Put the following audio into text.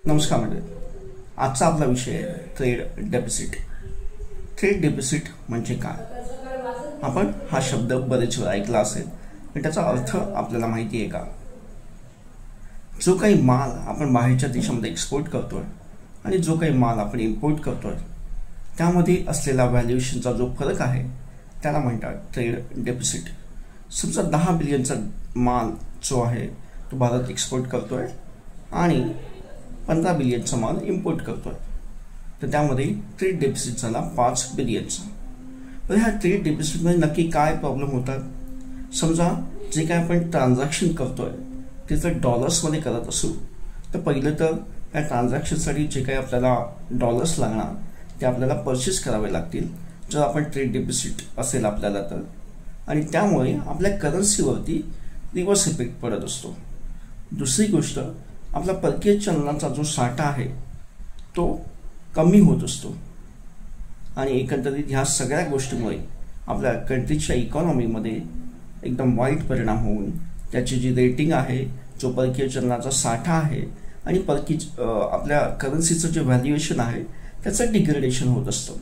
नमस्कार मंडळी. आजचा आपला विषय आहे ट्रेड डेफिसिट. ट्रेड डेफिसिट म्हणजे काय? आपण हा शब्द बरेच वेळा ऐकला असेल, पण त्याचा अर्थ आपल्याला माहिती आहे का? जो काही माल आपण बाहेरच्या देशामध्ये एक्सपोर्ट करतोय आणि जो काही माल आपण इम्पोर्ट करतोय त्यामध्ये असलेला व्हॅल्युएशनचा जो फरक आहे त्याला म्हणतात ट्रेड डेफिसिट. समजा 10 बिलियनचा माल जो आहे तो भारत एक्सपोर्ट करतोय आणि 15 बिलियनचा माल इम्पोर्ट करतोय, तर त्यामध्ये ट्रेड डेफिसिट झाला 5 बिलियनचा. पण ह्या ट्रेड डेफिसिटमध्ये नक्की काय प्रॉब्लेम होतात? समजा जे काय आपण ट्रान्झॅक्शन करतोय ते जर डॉलर्समध्ये करत असू तर पहिलं तर त्या ट्रान्झॅक्शनसाठी जे काही आपल्याला डॉलर्स लागणार ते आपल्याला परचेस करावे लागतील जर आपण ट्रेड डेफिसिट असेल आपल्याला तर, आणि त्यामुळे आपल्या करन्सीवरती रिव्हर्स इफेक्ट पडत असतो. दुसरी गोष्ट, आपला परकीय चलनाचा जो साठा आहे तो कमी होत असतो आणि एकंदरीत ह्या सगळ्या गोष्टीमुळे आपल्या कंट्रीच्या इकॉनॉमीमध्ये एकदम वाईट परिणाम होऊन त्याची जी रेटिंग आहे, जो परकीय चलनाचा साठा आहे आणि आपल्या करन्सीचं जे व्हॅल्युएशन आहे त्याचं डिग्रेडेशन होत असतं.